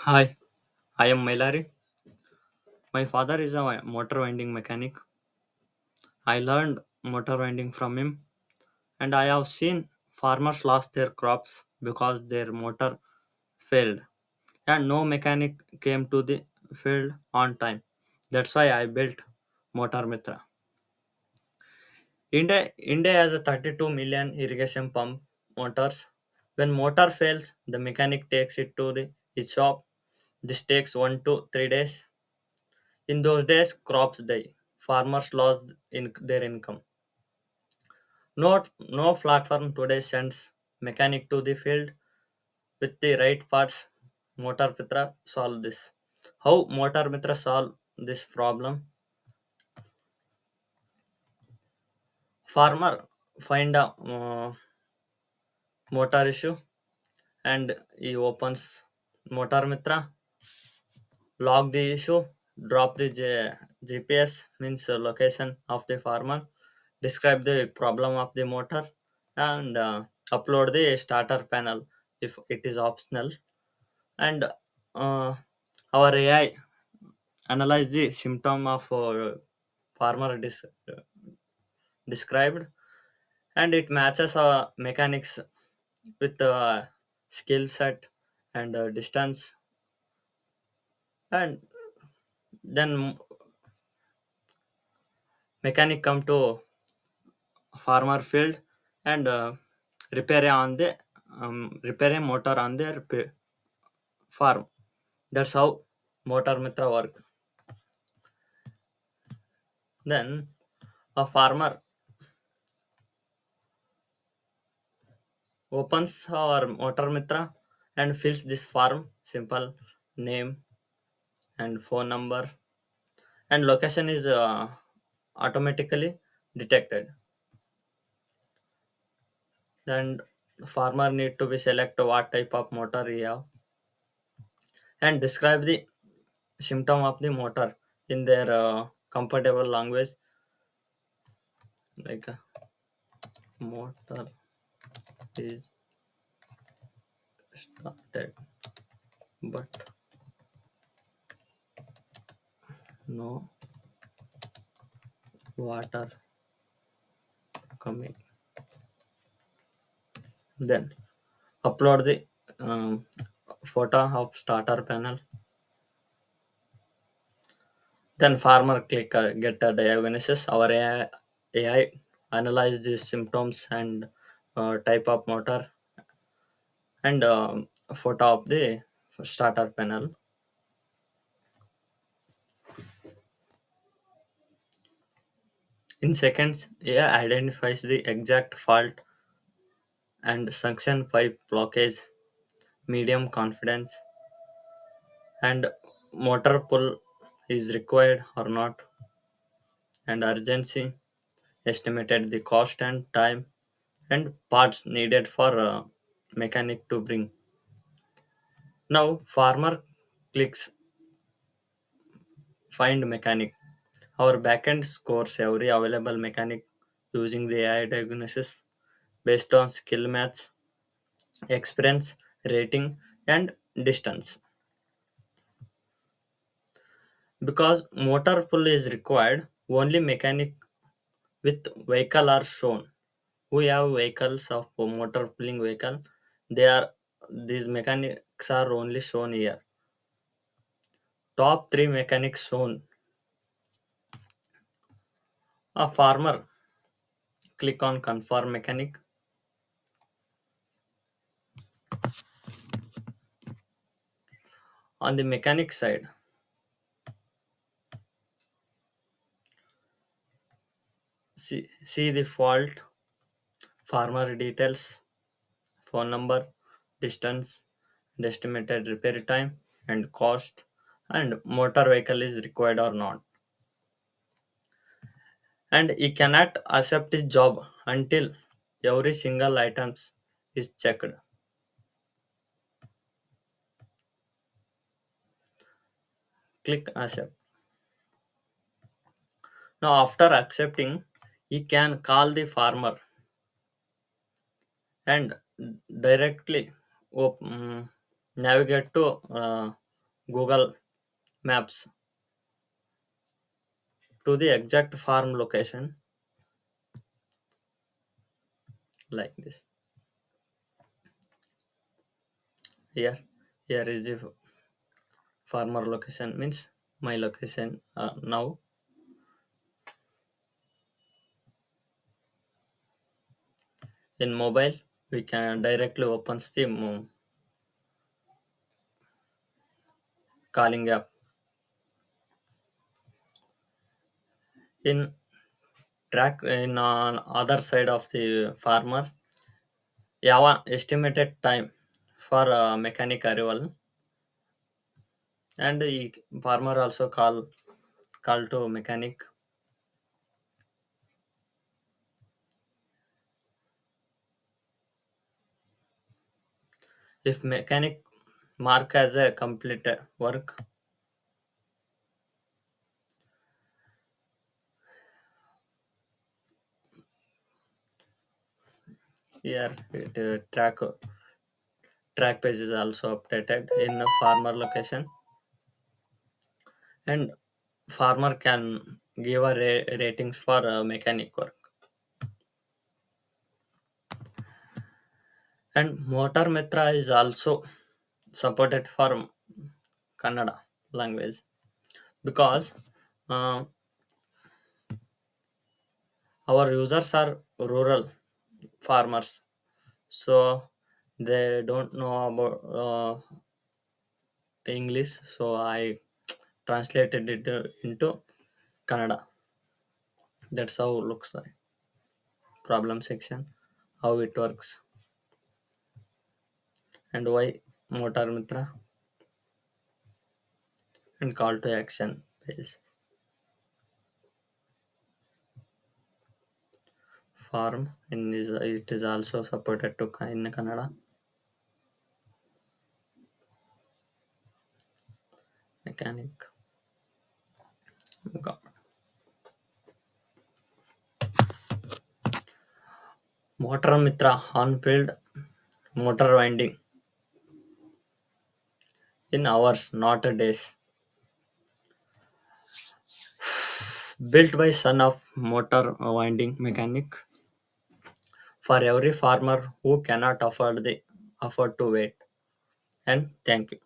Hi, I am Mailari. My father is a motor winding mechanic. I learned motor winding from him, and I have seen farmers lost their crops because their motor failed, and no mechanic came to the field on time. That's why I built MotorMitra. India has a 32 million irrigation pump motors. When motor fails, the mechanic takes it to his shop. This takes 1 to 3 days. In those days, crops die. Farmers lost their income. No platform today sends mechanic to the field with the right parts. Motor Mitra solve this. How Motor Mitra solve this problem? Farmer find a motor issue and he opens Motor Mitra, log the issue, drop the GPS means location of the farmer, describe the problem of the motor, and upload the starter panel if it is optional. And our AI analyze the symptom of farmer described, and it matches mechanics with skill set and distance, and then mechanic come to farmer field and repair a motor on their farm. That's how motor mitra work. Then a farmer opens our motor mitra and fills this form, simple name and phone number, and location is automatically detected. Then farmer need to be select what type of motor he have and describe the symptom of the motor in their comfortable language, like motor is started but no water coming. Then upload the photo of starter panel. Then farmer click get a diagnosis. Our AI analyze the symptoms and type of motor and photo of the starter panel. In seconds, AI identifies the exact fault and suction pipe blockage, medium confidence, and motor pull is required or not, and urgency, estimated the cost and time, and parts needed for a mechanic to bring. Now, farmer clicks find mechanic. Our backend scores every available mechanic using the AI diagnosis based on skill match, experience, rating, and distance. Because motor pull is required, only mechanic with vehicle are shown. We have vehicles of motor pulling vehicle. They are these mechanics are only shown here. Top three mechanics shown. A farmer click on confirm mechanic. On the mechanic side, see the fault, farmer details, phone number, distance, and estimated repair time and cost, and motor vehicle is required or not. And he cannot accept his job until every single items is checked. Click accept. Now after accepting, he can call the farmer and directly navigate to Google Maps to the exact farm location like this. Here, here is the farmer location means my location now. In mobile, we can directly open the calling app. In track in on other side of the farmer, yeah, estimated time for mechanic arrival, and the farmer also call to mechanic. If mechanic mark as a complete work, here track page is also updated in a farmer location, and farmer can give a ratings for mechanic work. And MotorMitra is also supported for Kannada language because uh, our users are rural farmers, so they don't know about English. So I translated it into Kannada. That's how it looks like. Problem section, how it works, and why MotorMitra, and call to action page. Farm in is it is also supported to in Kannada. Mechanic. Got MotorMitra on field motor winding in hours, not days. Built by son of motor winding mechanic for every farmer who cannot afford to wait. And thank you.